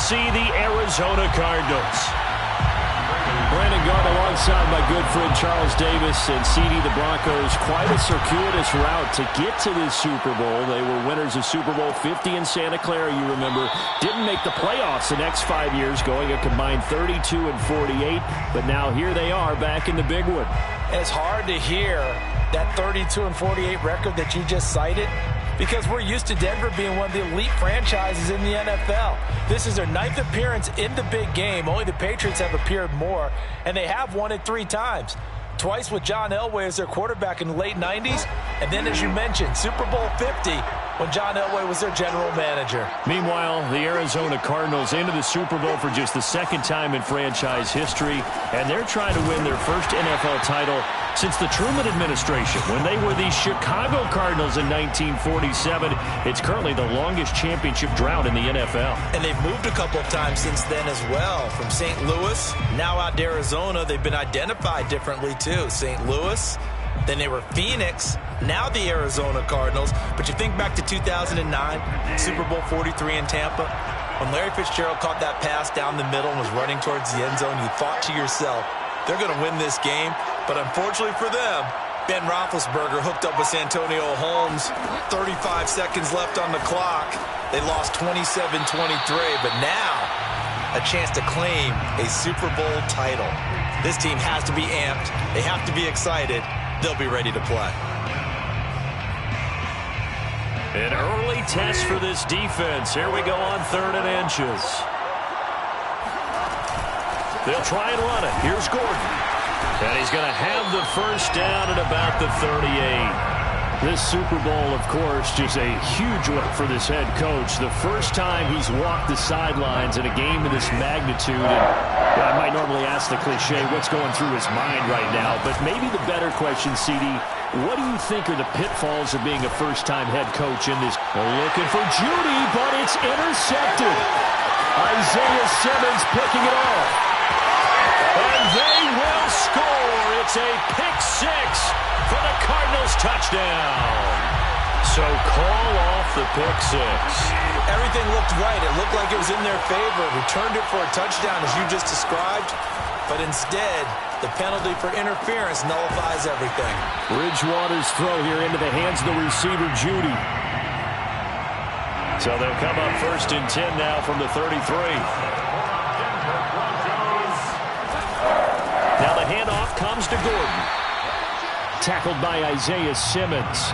see the Arizona Cardinals. Brandon Gart alongside my good friend Charles Davis and CD the Broncos. Quite a circuitous route to get to this Super Bowl. They were winners of Super Bowl 50 in Santa Clara, you remember. Didn't make the playoffs the next 5 years, going a combined 32-48. But now here they are back in the big one. And it's hard to hear that 32-48 record that you just cited, because we're used to Denver being one of the elite franchises in the NFL. This is their 9th appearance in the big game. Only the Patriots have appeared more, and they have won it 3 times. Twice with John Elway as their quarterback in the late 90s, and then, as you mentioned, Super Bowl 50 when John Elway was their general manager. Meanwhile, the Arizona Cardinals into the Super Bowl for just the 2nd time in franchise history, and they're trying to win their first NFL title since the Truman administration, when they were the Chicago Cardinals in 1947. It's currently the longest championship drought in the NFL. And they've moved a couple of times since then as well. From St. Louis, now out to Arizona. They've been identified differently too. St. Louis, then they were Phoenix, now the Arizona Cardinals. But you think back to 2009, Super Bowl 43 in Tampa, when Larry Fitzgerald caught that pass down the middle and was running towards the end zone, you thought to yourself, they're going to win this game. But unfortunately for them, Ben Roethlisberger hooked up with Santonio Holmes. 35 seconds left on the clock. They lost 27-23, but now a chance to claim a Super Bowl title. This team has to be amped. They have to be excited. They'll be ready to play. An early test for this defense. Here we go on 3rd and inches. They'll try and run it. Here's Gordon. And he's going to have the first down at about the 38. This Super Bowl, of course, just a huge one for this head coach. The first time he's walked the sidelines in a game of this magnitude. And I might normally ask the cliche, what's going through his mind right now? But maybe the better question, CD, what do you think are the pitfalls of being a first-time head coach in this? Looking for Judy, but it's intercepted. Isaiah Simmons picking it off. And they will score. It's a pick 6 for the Cardinals touchdown. So call off the pick 6. Everything looked right. It looked like it was in their favor. Returned it for a touchdown, as you just described. But instead, the penalty for interference nullifies everything. Bridgewater's throw here into the hands of the receiver, Judy. So they'll come up 1st and 10 now from the 33. Now the handoff comes to Gordon. Tackled by Isaiah Simmons.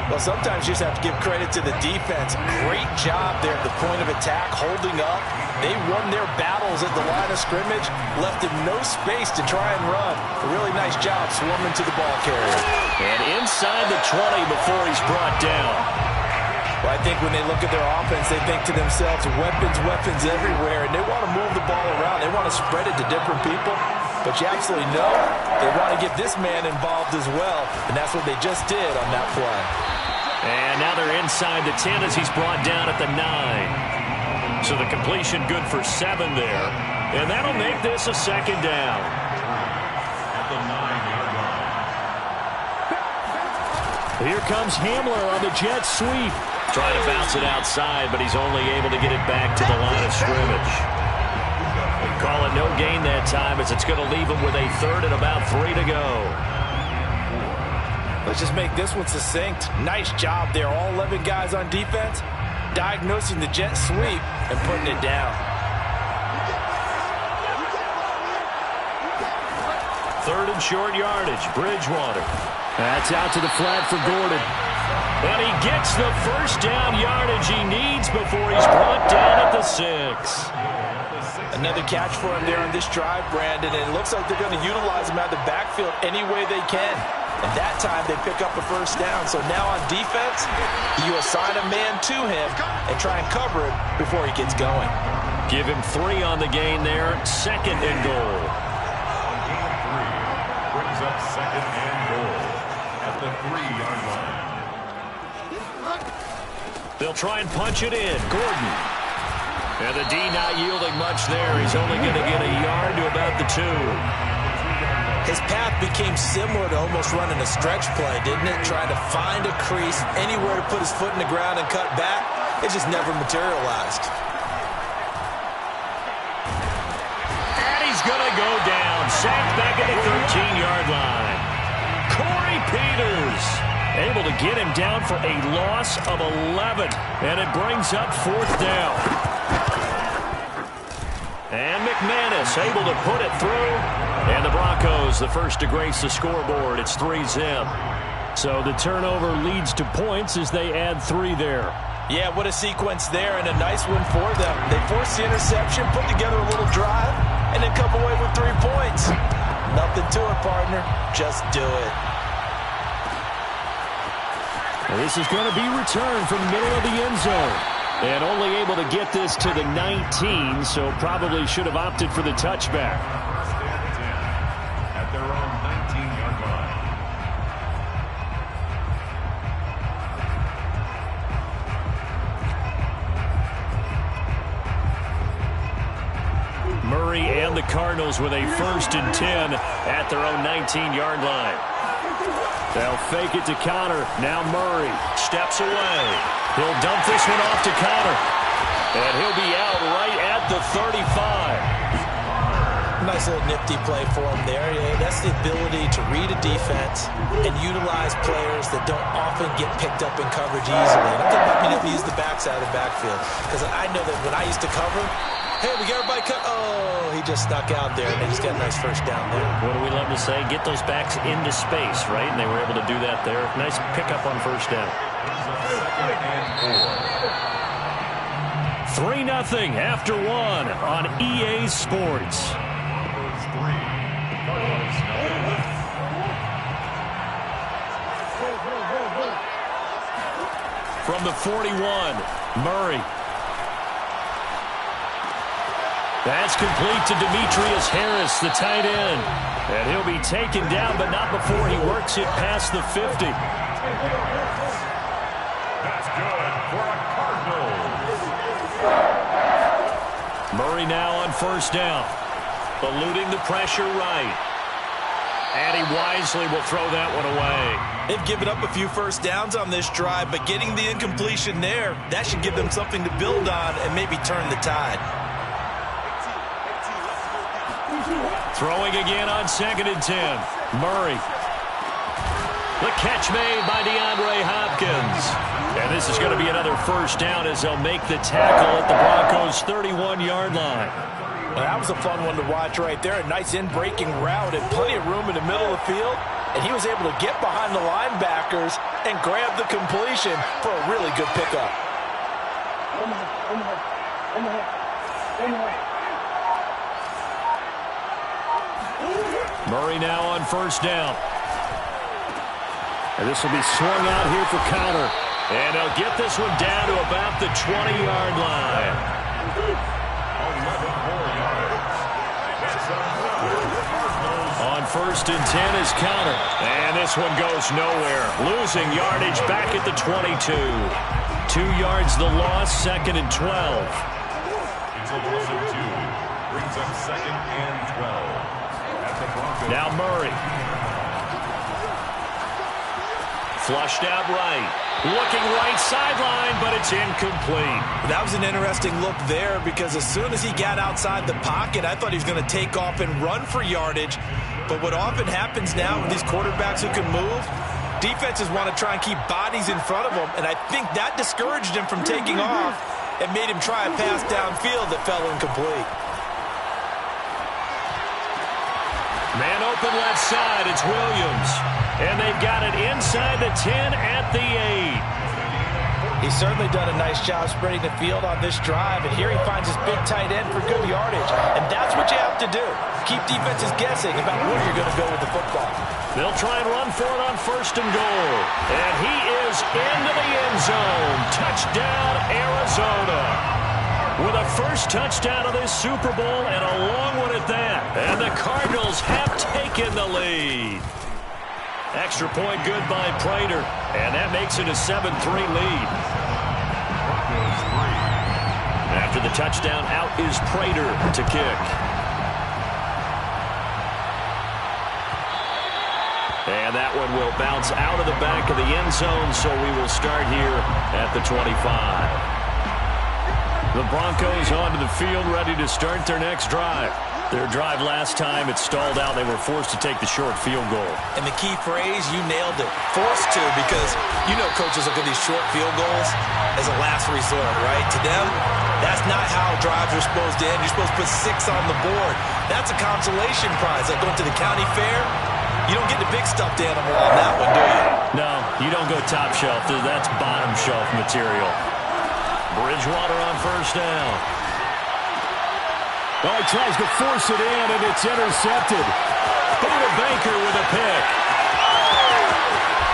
Well, sometimes you just have to give credit to the defense. Great job there at the point of attack, holding up. They won their battles at the line of scrimmage, left him no space to try and run. A really nice job swarming to the ball carrier. And inside the 20 before he's brought down. Well, I think when they look at their offense, they think to themselves, weapons everywhere, and they want to move the ball around. They want to spread it to different people. But you absolutely know they want to get this man involved as well, and that's what they just did on that play. And now they're inside the 10 as he's brought down at the 9. So the completion good for 7 there. And that'll make this a 2nd down. At the 9-yard line. Here comes Hamler on the jet sweep. Trying to bounce it outside, but he's only able to get it back to the line of scrimmage. Call it no gain that time, as it's going to leave him with a 3rd and about 3 to go. Let's just make this one succinct. Nice job there. All 11 guys on defense diagnosing the jet sweep and putting it down. 3rd and short yardage. Bridgewater. That's out to the flat for Gordon. And he gets the first down yardage he needs before he's brought down at the 6. Another catch for him there on this drive, Brandon, and it looks like they're going to utilize him out of the backfield any way they can. And that time they pick up a first down. So now on defense, you assign a man to him and try and cover it before he gets going. Give him 3 on the gain there. 2nd and goal. Brings up 2nd and goal at the 3-yard line. They'll try and punch it in. Gordon. And the D not yielding much there. He's only going to get a yard to about the 2. His path became similar to almost running a stretch play, didn't it? Trying to find a crease, anywhere to put his foot in the ground and cut back. It just never materialized. Broncos able to get him down for a loss of 11. And it brings up 4th down. And McManus able to put it through. And the Broncos, the first to grace the scoreboard. It's 3-zip. So the turnover leads to points as they add 3 there. Yeah, what a sequence there, and a nice one for them. They forced the interception, put together a little drive, and then come away with 3 points. Nothing to it, partner. Just do it. Well, this is going to be returned from the middle of the end zone. And only able to get this to the 19, so probably should have opted for the touchback. At their own 19-yard line. Murray and the Cardinals with a 1st and 10 at their own 19-yard line. They'll fake it to Connor. Now Murray steps away. He'll dump this one off to Connor. And he'll be out right at the 35. Nice little nifty play for him there. Yeah, that's the ability to read a defense and utilize players that don't often get picked up in coverage easily. I'm thinking about being able to use the backside of the backfield. Because I know that when I used to cover, hey, we got everybody cut. Oh, he just snuck out there, and they just got a nice first down there. What do we love to say? Get those backs into space, right? And they were able to do that there. Nice pickup on first down. 3-0 after 1 on EA Sports. From the 41, Murray. That's complete to Demetrius Harris, the tight end. And he'll be taken down, but not before he works it past the 50. That's good for a Cardinal. Murray now on first down. Eluding the pressure right. And he wisely will throw that one away. They've given up a few first downs on this drive, but getting the incompletion there, that should give them something to build on and maybe turn the tide. Throwing again on 2nd and 10. Murray. The catch made by DeAndre Hopkins. And this is going to be another first down as they'll make the tackle at the Broncos' 31-yard line. Well, that was a fun one to watch right there. A nice in-breaking route and plenty of room in the middle of the field. And he was able to get behind the linebackers and grab the completion for a really good pickup. Murray now on first down. And this will be swung out here for Connor. And they'll get this one down to about the 20-yard line. 11 more yards. That's On 1st and 10 is Connor. And this one goes nowhere. Losing yardage back at the 22. 2 yards the loss, 2nd and 12. It's a loss of 2. Brings up 2nd and 12. Now Murray. Flushed out right. Looking right sideline, but it's incomplete. That was an interesting look there because as soon as he got outside the pocket, I thought he was going to take off and run for yardage. But what often happens now with these quarterbacks who can move, defenses want to try and keep bodies in front of them, and I think that discouraged him from taking off and made him try a pass downfield that fell incomplete. Man open left side, it's Williams. And they've got it inside the 10 at the 8. He's certainly done a nice job spreading the field on this drive, and here he finds his big tight end for good yardage. And that's what you have to do. Keep defenses guessing about where you're going to go with the football. They'll try and run for it on 1st and goal. And he is into the end zone. Touchdown, Arizona. With a first touchdown of this Super Bowl and a long one at that. And the Cardinals have taken the lead. Extra point good by Prater. And that makes it a 7-3 lead. After the touchdown, out is Prater to kick. And that one will bounce out of the back of the end zone, so we will start here at the 25. The Broncos onto the field ready to start their next drive. Their drive last time, it stalled out. They were forced to take the short field goal. And the key phrase, you nailed it, forced to, because you know coaches look at these short field goals as a last resort, right? To them, that's not how drives are supposed to end. You're supposed to put 6 on the board. That's a consolation prize. Like going to the county fair, you don't get the big stuffed animal on that one, do you? No, you don't go top shelf. That's bottom shelf material. Bridgewater on first down. Oh, he tries to force it in, and it's intercepted. Buda Baker with a pick.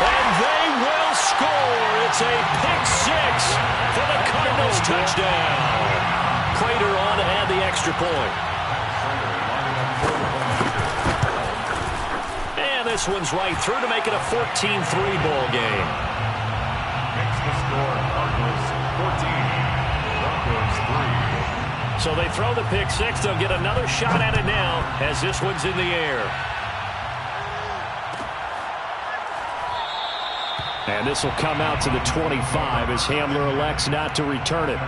And they will score. It's a pick 6 for the Cardinals touchdown. Prater on to add the extra point. And this one's right through to make it a 14-3 ball game. Makes the score Cardinals 14, Broncos 3. So they throw the pick 6. They'll get another shot at it now as this one's in the air. And this will come out to the 25 as Hamler elects not to return it.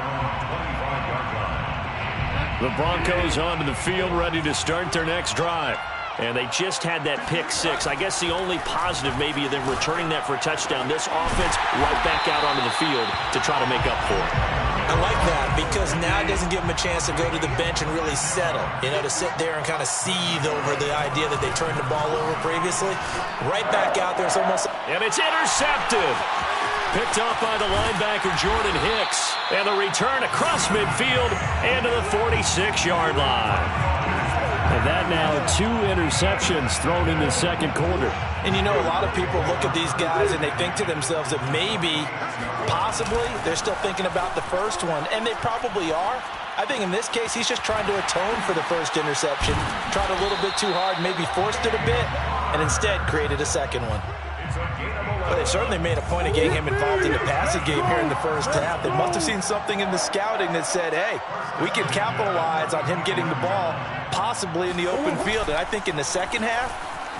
The Broncos onto the field ready to start their next drive. And they just had that pick 6. I guess the only positive maybe of them returning that for a touchdown. This offense right back out onto the field to try to make up for it. I like that because now it doesn't give them a chance to go to the bench and really settle. You know, to sit there and kind of seethe over the idea that they turned the ball over previously. Right back out there. It's almost... And it's intercepted. Picked off by the linebacker Jordan Hicks. And the return across midfield and to the 46-yard line. And that now 2 interceptions thrown in the second quarter. And you know, a lot of people look at these guys and they think to themselves that maybe, possibly, they're still thinking about the first one. And they probably are. I think in this case, he's just trying to atone for the first interception. Tried a little bit too hard, maybe forced it a bit, and instead created a second one. But they certainly made a point of getting him involved in the passing game here in the first half. They must have seen something in the scouting that said, hey, we can capitalize on him getting the ball, possibly in the open field. And I think in the second half,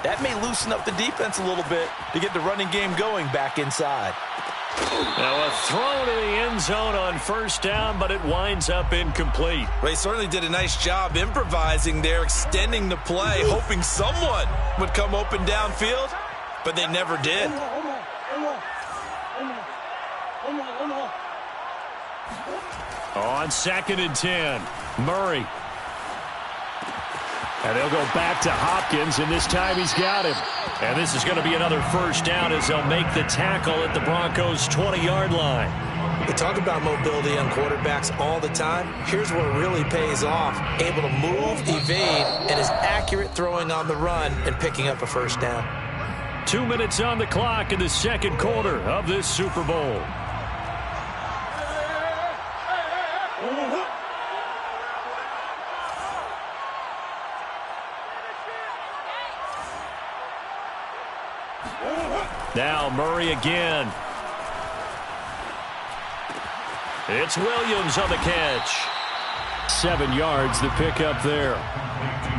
that may loosen up the defense a little bit to get the running game going back inside. Now a throw to the end zone on first down, but it winds up incomplete. Well, he certainly did a nice job improvising there, extending the play, hoping someone would come open downfield, but they never did. On 2nd and 10, Murray. And they'll go back to Hopkins, and this time he's got him. And this is going to be another first down as they'll make the tackle at the Broncos' 20-yard line. We talk about mobility on quarterbacks all the time. Here's where it really pays off. Able to move, evade, and is accurate throwing on the run and picking up a first down. 2 minutes on the clock in the second quarter of this Super Bowl. Now Murray again. It's Williams on the catch. 7 yards, the pickup there.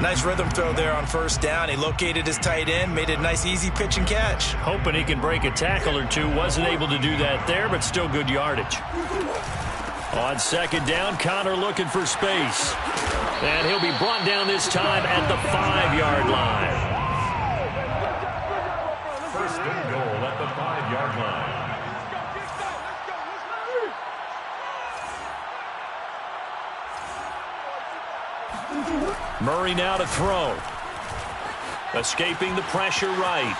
Nice rhythm throw there on first down. He located his tight end, made it a nice easy pitch and catch. Hoping he can break a tackle or two. Wasn't able to do that there, but still good yardage. On second down, Connor looking for space. And he'll be brought down this time at the 5-yard line. First and goal at the 5-yard line. Murray now to throw. Escaping the pressure right.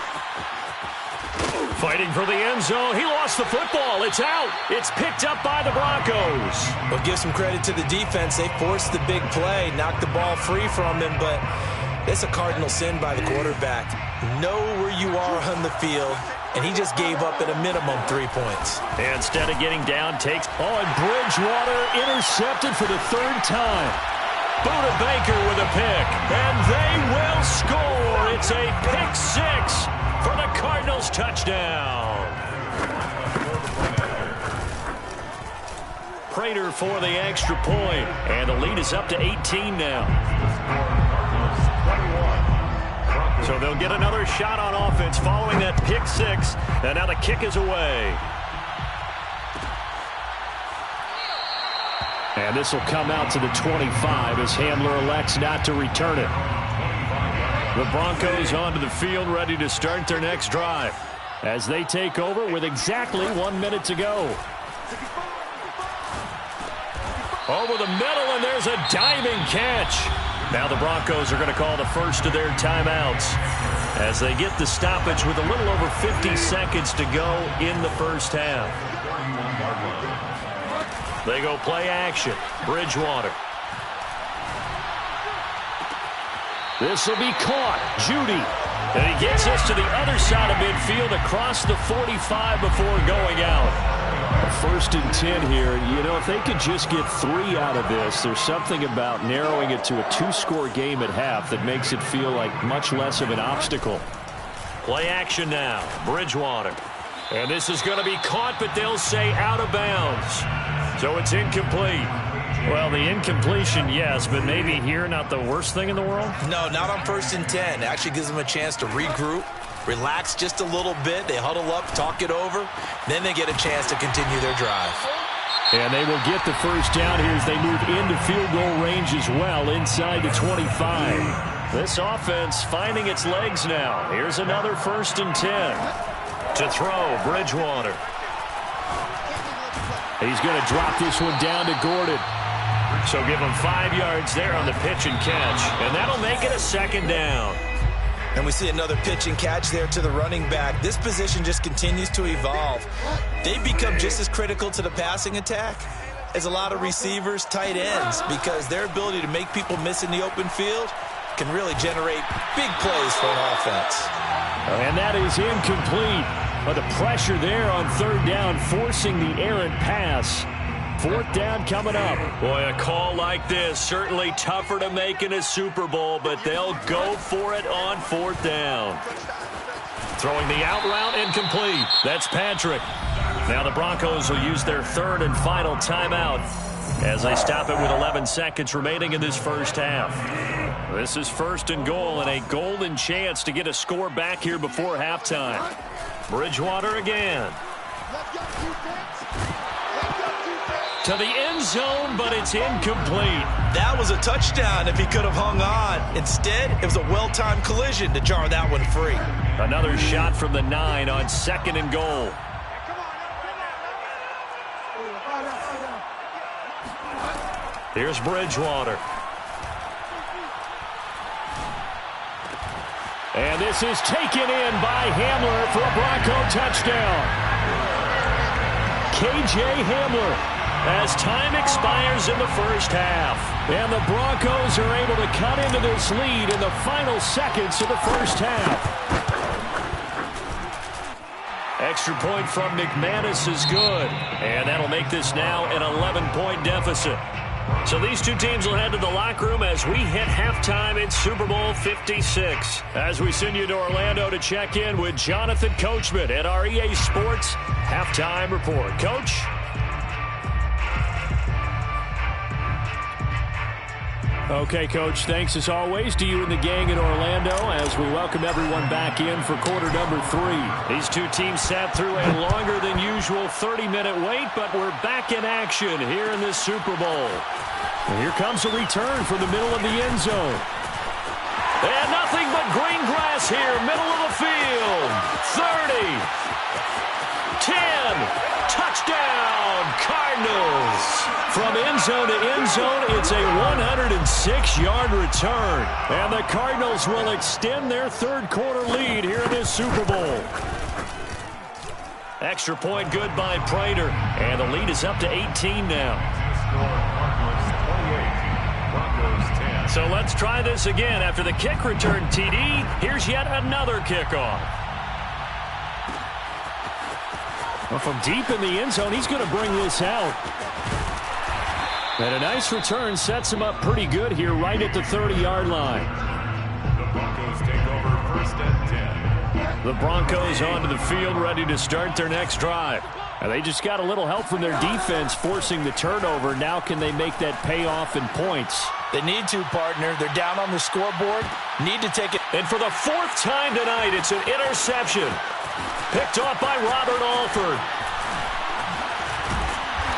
Fighting for the end zone. He lost the football. It's out. It's picked up by the Broncos. Well, give some credit to the defense. They forced the big play, knocked the ball free from him, but it's a cardinal sin by the quarterback. Know where you are on the field, and he just gave up at a minimum 3 points. And instead of getting down, takes on Bridgewater, intercepted for the 3rd time. Buda Baker with a pick, and they will score. It's a pick 6 for the Cardinals touchdown. Prater for the extra point, and the lead is up to 18 now. So they'll get another shot on offense following that pick 6, and now the kick is away. And this will come out to the 25 as Hamler elects not to return it. The Broncos onto the field, ready to start their next drive as they take over with exactly 1 minute to go. Over the middle, and there's a diving catch. Now the Broncos are going to call the first of their timeouts as they get the stoppage with a little over 50 seconds to go in the first half. They go play action. Bridgewater. This will be caught. Judy. And he gets us to the other side of midfield across the 45 before going out. First and 10 here. You know, if they could just get 3 out of this, there's something about narrowing it to a 2-score game at half that makes it feel like much less of an obstacle. Play action now. Bridgewater. And this is going to be caught, but they'll say out of bounds. So it's incomplete. Well, the incompletion, yes, but maybe here not the worst thing in the world? No, not on 1st and 10. It actually gives them a chance to regroup, relax just a little bit. They huddle up, talk it over. Then they get a chance to continue their drive. And they will get the first down here as they move into field goal range as well, inside the 25. This offense finding its legs now. Here's another 1st and 10. To throw, Bridgewater. He's going to drop this one down to Gordon. So give him 5 yards there on the pitch and catch. And that'll make it a 2nd down. And we see another pitch and catch there to the running back. This position just continues to evolve. They've become just as critical to the passing attack as a lot of receivers, tight ends, because their ability to make people miss in the open field can really generate big plays for an offense. And that is incomplete. But the pressure there on 3rd down, forcing the errant pass. 4th down coming up. Boy, a call like this, certainly tougher to make in a Super Bowl, but they'll go for it on 4th down. Throwing the out route, incomplete. That's Patrick. Now the Broncos will use their 3rd and final timeout as they stop it with 11 seconds remaining in this first half. This is 1st and goal and a golden chance to get a score back here before halftime. Bridgewater again. To the end zone, but it's incomplete. That was a touchdown if he could have hung on. Instead, it was a well-timed collision to jar that one free. Another shot from the 9 on 2nd and goal. Here's Bridgewater. And this is taken in by Hamler for a Bronco touchdown. K.J. Hamler as time expires in the first half. And the Broncos are able to cut into this lead in the final seconds of the first half. Extra point from McManus is good. And that'll make this now an 11-point deficit. So these two teams will head to the locker room as we hit halftime in Super Bowl 56. As we send you to Orlando to check in with Jonathan Coachman at our EA Sports Halftime Report. Coach? Okay, Coach, thanks as always to you and the gang in Orlando as we welcome everyone back in for quarter number 3. These two teams sat through a longer than usual 30-minute wait, but we're back in action here in this Super Bowl. And here comes a return from the middle of the end zone. And nothing but green grass here, middle of the field. 30, 10, touchdown, Cardinals. From end zone to end zone, it's a 106-yard return. And the Cardinals will extend their third-quarter lead here in this Super Bowl. Extra point good by Prater. And the lead is up to 18 now. So let's try this again. After the kick return TD, here's yet another kickoff. Well, from deep in the end zone, he's going to bring this out. And a nice return sets him up pretty good here right at the 30-yard line. The Broncos take over 1st and 10. The Broncos onto the field ready to start their next drive. And they just got a little help from their defense forcing the turnover. Now can they make that pay off in points? They need to, partner. They're down on the scoreboard. Need to take it. And for the 4th time tonight, it's an interception. Picked off by Robert Alford.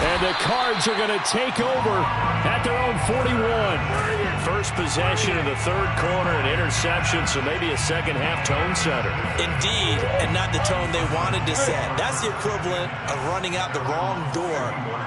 And the Cards are going to take over at their own 41. First possession of the third quarter, an interception, so maybe a second-half tone setter. Indeed, and not the tone they wanted to set. That's the equivalent of running out the wrong door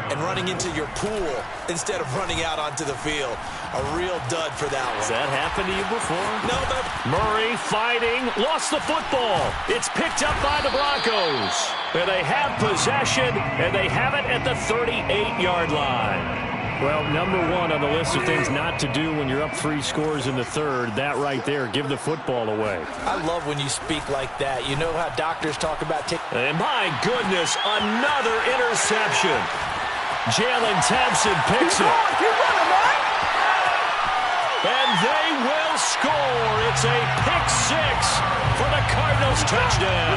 and running into your pool instead of running out onto the field. A real dud for that one. Has that happened to you before? No, but Murray fighting, lost the football. It's picked up by the Broncos. And they have possession, and they have it at the 38-yard line. Well, number one on the list of things not to do when you're up 3 scores in the third, that right there, give the football away. I love when you speak like that. You know how doctors talk about And my goodness, another interception. Jalen Thompson picks it. And they will score. It's a pick-6 for the Cardinals touchdown.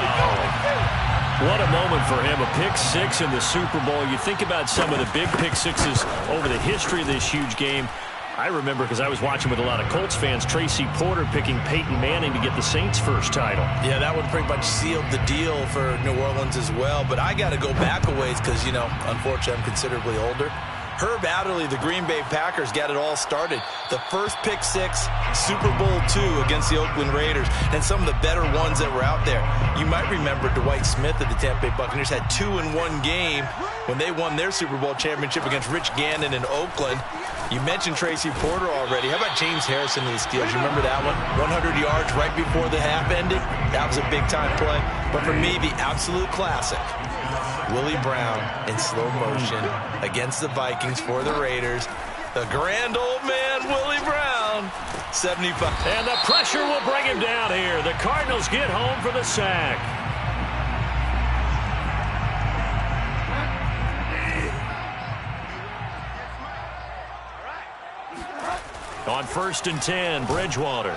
What a moment for him, a pick-6 in the Super Bowl. You think about some of the big pick-6s over the history of this huge game. I remember, because I was watching with a lot of Colts fans, Tracy Porter picking Peyton Manning to get the Saints' first title. Yeah, that one pretty much sealed the deal for New Orleans as well. But I got to go back a ways because, you know, unfortunately I'm considerably older. Herb Adderley, the Green Bay Packers, got it all started. The first pick-6, Super Bowl II against the Oakland Raiders, and some of the better ones that were out there. You might remember Dwight Smith of the Tampa Bay Buccaneers had 2 in one game when they won their Super Bowl championship against Rich Gannon in Oakland. You mentioned Tracy Porter already. How about James Harrison of the Steelers? You remember that one? 100 yards right before the half ended? That was a big-time play. But for me, the absolute classic, Willie Brown in slow motion against the Vikings for the Raiders. The grand old man, Willie Brown, 75. And the pressure will bring him down here. The Cardinals get home for the sack. On 1st and 10, Bridgewater.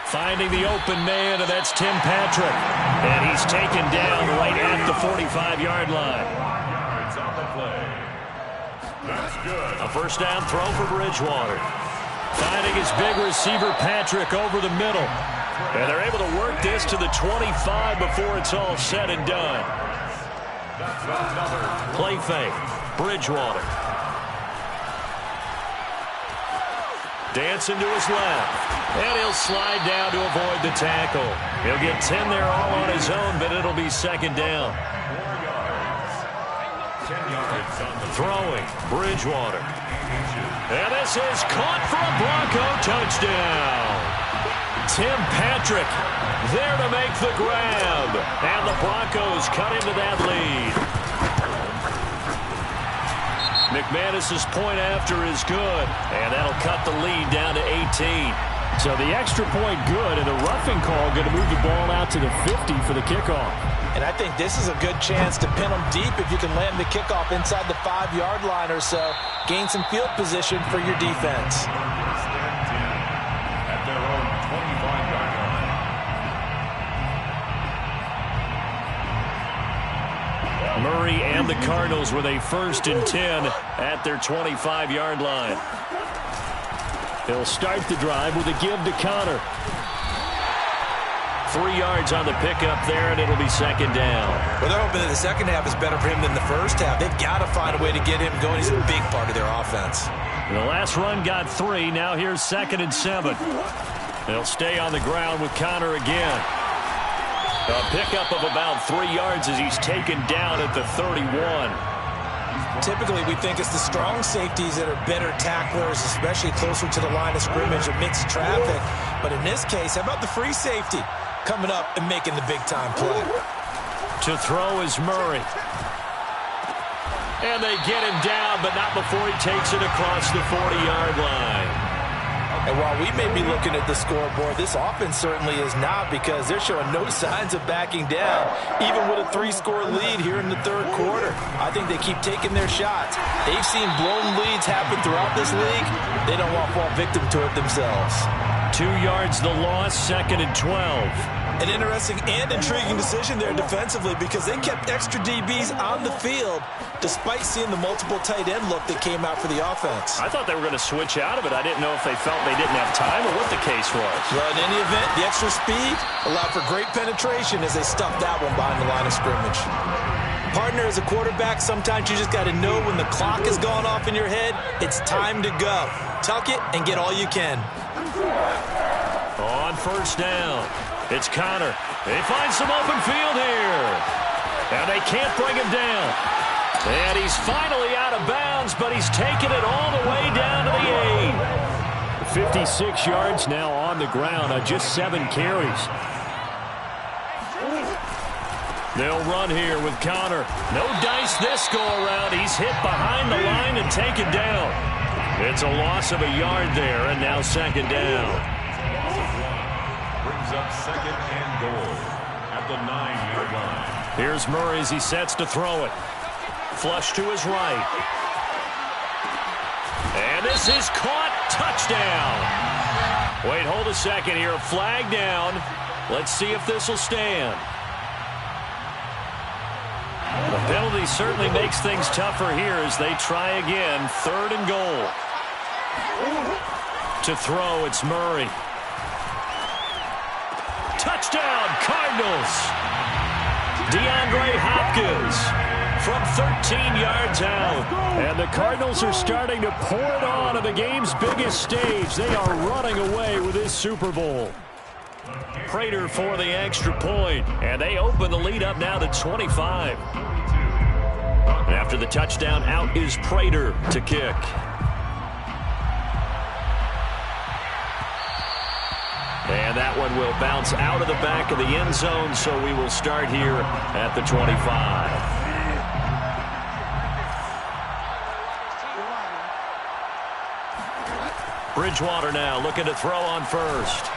Finding the open man, and that's Tim Patrick. And he's taken down right at the 45-yard line. A first down throw for Bridgewater. Finding his big receiver, Patrick, over the middle. And they're able to work this to the 25 before it's all said and done. Play fake. Bridgewater. Dancing to his left. And he'll slide down to avoid the tackle. He'll get 10 there all on his own, but it'll be second down. Throwing, Bridgewater. And this is caught for a Bronco touchdown. Tim Patrick there to make the grab. And the Broncos cut into that lead. McManus's point after is good. And that'll cut the lead down to 18. So the extra point good, and the roughing call going to move the ball out to the 50 for the kickoff. And I think this is a good chance to pin them deep if you can land the kickoff inside the 5-yard line or so. Gain some field position for your defense. At their own 25-yard line. Murray and the Cardinals with a 1st and 10 at their 25-yard line. They'll start the drive with a give to Connor. 3 yards on the pickup there, and it'll be second down. Well, they're hoping that the second half is better for him than the first half. They've got to find a way to get him going. He's a big part of their offense. The last run got 3. Now here's 2nd and 7. They'll stay on the ground with Connor again. A pickup of about 3 yards as he's taken down at the 31. Typically, we think it's the strong safeties that are better tacklers, especially closer to the line of scrimmage amidst traffic. But in this case, how about the free safety coming up and making the big-time play? To throw is Murray. And they get him down, but not before he takes it across the 40-yard line. And while we may be looking at the scoreboard, this offense certainly is not, because they're showing no signs of backing down, even with a 3-score lead here in the third quarter. I think they keep taking their shots. They've seen blown leads happen throughout this league. They don't want to fall victim to it themselves. 2 yards the loss, 2nd and 12. An interesting and intriguing decision there defensively, because they kept extra DBs on the field despite seeing the multiple tight end look that came out for the offense. I thought they were going to switch out of it. I didn't know if they felt they didn't have time or what the case was. Well, in any event, the extra speed allowed for great penetration as they stuffed that one behind the line of scrimmage. Partner, as a quarterback, sometimes you just got to know when the clock has gone off in your head, it's time to go. Tuck it and get all you can. On first down, it's Connor. They find some open field here. And they can't bring him down. And he's finally out of bounds, but he's taken it all the way down to the 8. 56 yards now on the ground on just 7 carries. They'll run here with Connor. No dice this go-around. He's hit behind the line and taken down. It's a loss of a yard there, and now second down. Brings up second and goal at the 9-yard line. Here's Murray as he sets to throw it. Flush to his right. And this is caught. Touchdown. Wait, hold a second here. Flag down. Let's see if this will stand. The penalty certainly makes things tougher here as they try again. Third and goal. To throw, it's Murray. Touchdown, Cardinals. DeAndre Hopkins from 13 yards out. And the Cardinals are starting to pour it on the game's biggest stage. They are running away with this Super Bowl. Prater for the extra point, and they open the lead up now to 25. And after the touchdown, out is Prater to kick. And that one will bounce out of the back of the end zone, so we will start here at the 25. Bridgewater now looking to throw on first.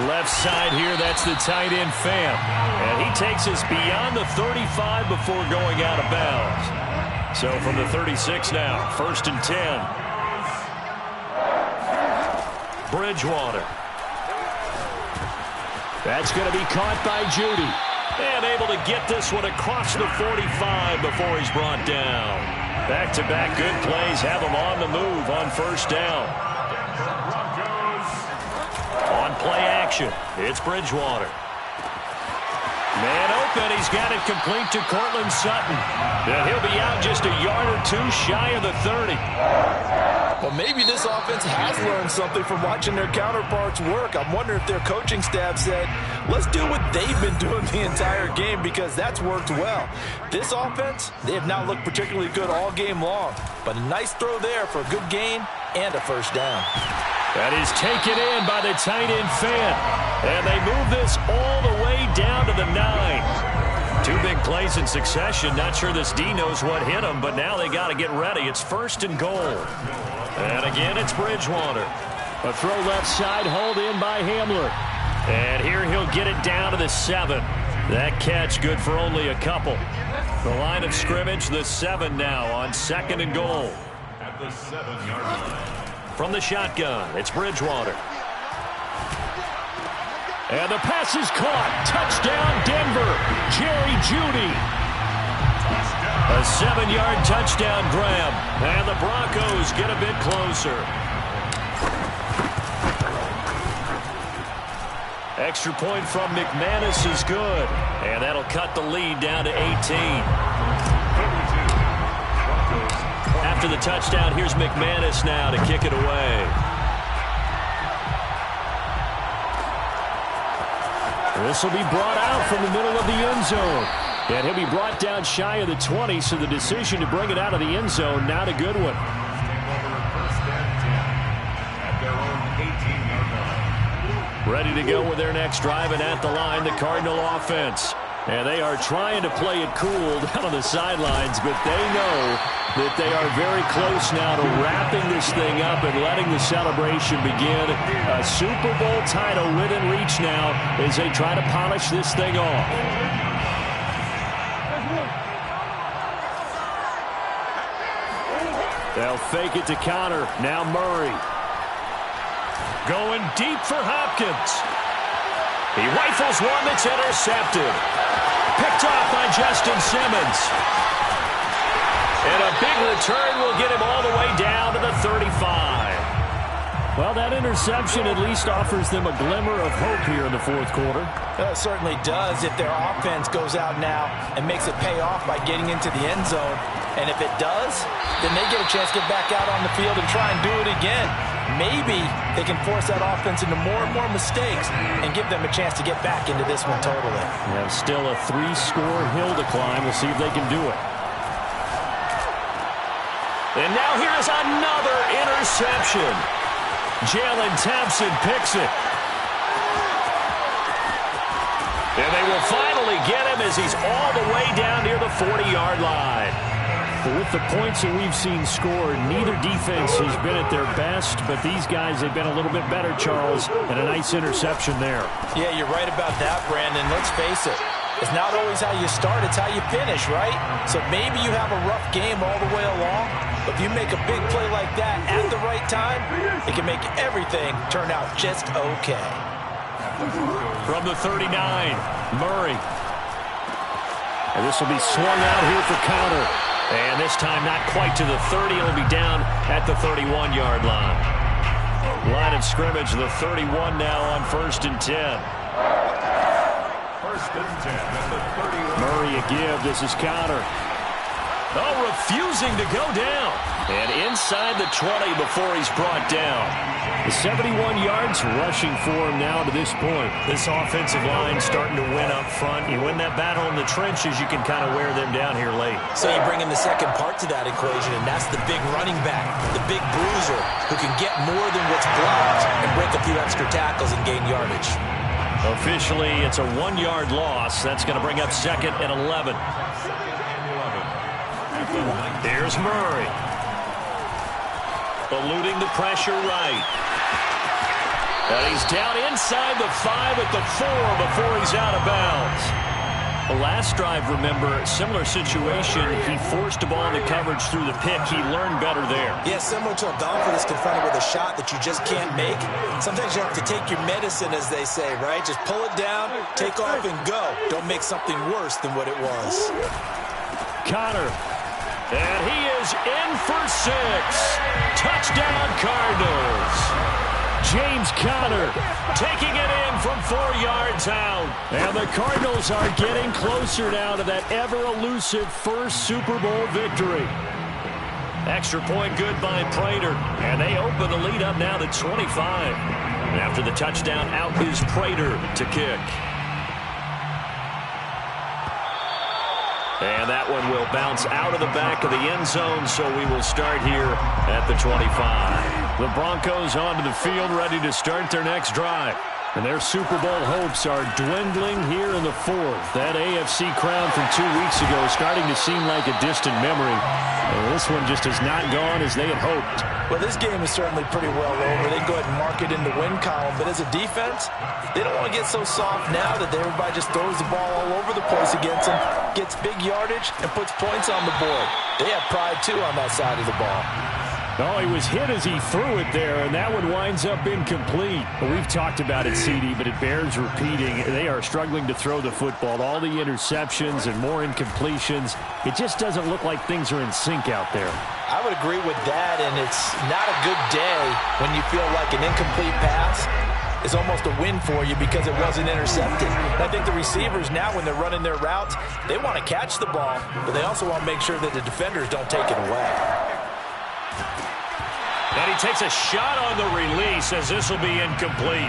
Left side here, that's the tight end Fant. And he takes us beyond the 35 before going out of bounds. So from the 36 now, first and 10. Bridgewater. That's going to be caught by Judy. And able to get this one across the 45 before he's brought down. Back-to-back good plays have him on the move on first down. On play action, it's Bridgewater. Man open, he's got it complete to Cortland Sutton. And he'll be out just a yard or two shy of the 30. Well, maybe this offense has learned something from watching their counterparts work. I'm wondering if their coaching staff said, let's do what they've been doing the entire game, because that's worked well. This offense, they have not looked particularly good all game long. But a nice throw there for a good gain and a first down. That is taken in by the tight end Fant. And they move this all the way down to the 9. Two big plays in succession. Not sure this D knows what hit him, but now they got to get ready. It's first and goal. And again, it's Bridgewater. A throw left side, hauled in by Hamler. And here he'll get it down to the 7. That catch good for only a couple. The line of scrimmage, the 7 now on second and goal. At the 7-yard line. From the shotgun, it's Bridgewater. And the pass is caught. Touchdown, Denver. Jerry Jeudy. A 7-yard touchdown grab. And the Broncos get a bit closer. Extra point from McManus is good. And that'll cut the lead down to 18. After the touchdown, here's McManus now to kick it away. This will be brought out from the middle of the end zone. And he'll be brought down shy of the 20, so the decision to bring it out of the end zone, not a good one. Ready to go with their next drive, and at the line, the Cardinal offense. And they are trying to play it cool down on the sidelines, but they know that they are very close now to wrapping this thing up and letting the celebration begin. A Super Bowl title within reach now as they try to polish this thing off. They'll fake it to Connor. Now Murray. Going deep for Hopkins. He rifles one that's intercepted. Picked off by Justin Simmons. And a big return will get him all the way down to the 35. Well, that interception at least offers them a glimmer of hope here in the fourth quarter. It certainly does if their offense goes out now and makes it pay off by getting into the end zone. And if it does, then they get a chance to get back out on the field and try and do it again. Maybe they can force that offense into more and more mistakes and give them a chance to get back into this one totally. Yeah, still a 3-score hill to climb. We'll see if they can do it. And now here's another interception. Jalen Thompson picks it. And they will finally get him as he's all the way down near the 40-yard line. But with the points that we've seen scored, neither defense has been at their best, but these guys have been a little bit better, Charles, and a nice interception there. Yeah, you're right about that, Brandon. Let's face it. It's not always how you start, it's how you finish, right? So maybe you have a rough game all the way along, but if you make a big play like that at the right time, it can make everything turn out just okay. From the 39, Murray. And this will be swung out here for counter. And this time not quite to the 30. It'll be down at the 31-yard line. Line of scrimmage, the 31 now on 1st and 10. Murray a give. This is counter. Oh, refusing to go down. And inside the 20 before he's brought down. The 71 yards rushing for him now to this point. This offensive line starting to win up front. You win that battle in the trenches, you can kind of wear them down here late. So you bring in the second part to that equation, and that's the big running back, the big bruiser, who can get more than what's blocked and break a few extra tackles and gain yardage. Officially, it's a 1-yard loss. That's going to bring up 2nd and 11. Here's Murray. Eluding the pressure right. And he's down inside the 5 at the 4 before he's out of bounds. The last drive, remember, similar situation. He forced a ball into coverage through the pick. He learned better there. Yeah, similar to a golfer that's confronted with a shot that you just can't make. Sometimes you have to take your medicine, as they say, right? Just pull it down, take off, and go. Don't make something worse than what it was. Connor. And he is in for 6. Touchdown, Cardinals. James Conner taking it in from 4 yards out. And the Cardinals are getting closer now to that ever-elusive first Super Bowl victory. Extra point good by Prater. And they open the lead up now to 25. And after the touchdown, out is Prater to kick. And that one will bounce out of the back of the end zone, so we will start here at the 25. The Broncos onto the field, ready to start their next drive. And their Super Bowl hopes are dwindling here in the fourth. That AFC crown from 2 weeks ago is starting to seem like a distant memory. And this one just has not gone as they had hoped. Well, this game is certainly pretty well over. They can go ahead and mark it in the win column. But as a defense, they don't want to get so soft now that everybody just throws the ball all over the place against them, gets big yardage, and puts points on the board. They have pride, too, on that side of the ball. Oh, he was hit as he threw it there, and that one winds up incomplete. Well, we've talked about it, CD, but it bears repeating. They are struggling to throw the football. All the interceptions and more incompletions. It just doesn't look like things are in sync out there. I would agree with that, and it's not a good day when you feel like an incomplete pass is almost a win for you because it wasn't intercepted. And I think the receivers now, when they're running their routes, they want to catch the ball, but they also want to make sure that the defenders don't take it away. And he takes a shot on the release as this will be incomplete.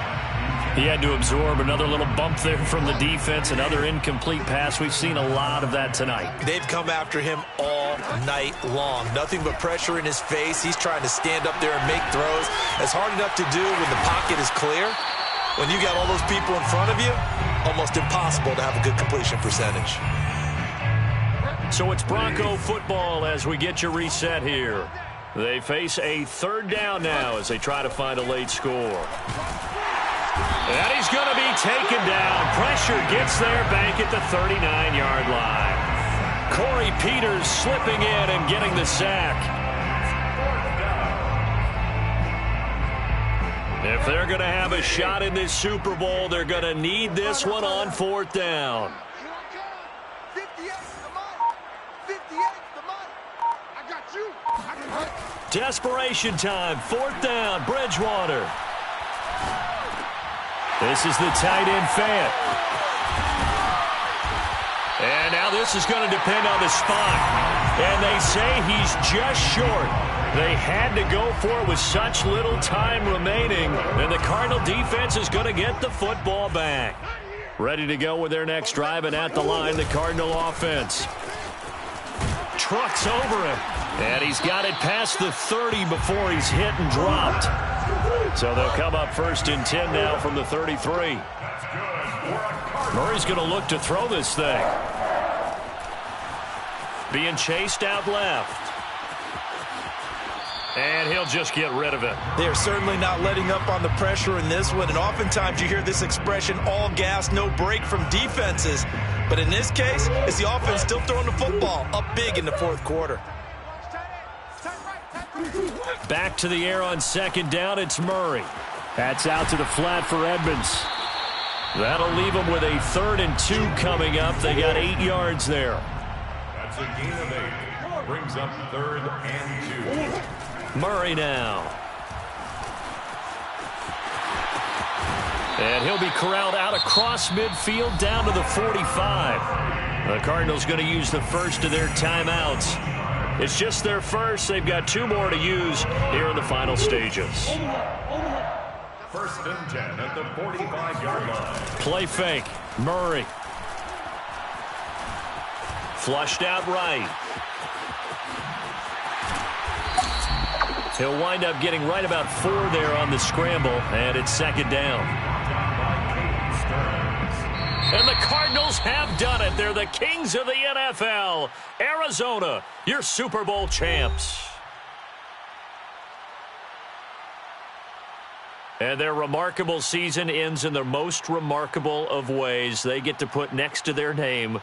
He had to absorb another little bump there from the defense, another incomplete pass. We've seen a lot of that tonight. They've come after him all night long. Nothing but pressure in his face. He's trying to stand up there and make throws. It's hard enough to do when the pocket is clear. When you got all those people in front of you, almost impossible to have a good completion percentage. So it's Bronco football as we get your reset here. They face a 3rd down now as they try to find a late score. And he's going to be taken down. Pressure gets there back at the 39-yard line. Corey Peters slipping in and getting the sack. If they're going to have a shot in this Super Bowl, they're going to need this one on 4th down. 58 the money. 58 the money. I got you. Desperation time. 4th down. Bridgewater. This is the tight end Fant. And now this is going to depend on the spot. And they say he's just short. They had to go for it with such little time remaining. And the Cardinal defense is going to get the football back. Ready to go with their next drive, and at the line, the Cardinal offense. Trucks over him. And he's got it past the 30 before he's hit and dropped. So they'll come up 1st and 10 now from the 33. Murray's going to look to throw this thing. Being chased out left. And he'll just get rid of it. They're certainly not letting up on the pressure in this one. And oftentimes you hear this expression, all gas, no break from defenses. But in this case, it's the offense still throwing the football up big in the 4th quarter. Back to the air on 2nd down. It's Murray. That's out to the flat for Edmonds. That'll leave them with a 3rd and 2 coming up. They got 8 yards there. That's a gain of 8. Brings up 3rd and 2. Murray now. And he'll be corralled out across midfield down to the 45. The Cardinals going to use the first of their timeouts. It's just their first. They've got 2 more to use here in the final stages. 1st and 10 at the 45-yard line. Play fake. Murray. Flushed out right. He'll wind up getting right about 4 there on the scramble, and it's 2nd down. And the Cardinals have done it. They're the kings of the NFL. Arizona, your Super Bowl champs. And their remarkable season ends in the most remarkable of ways. They get to put next to their name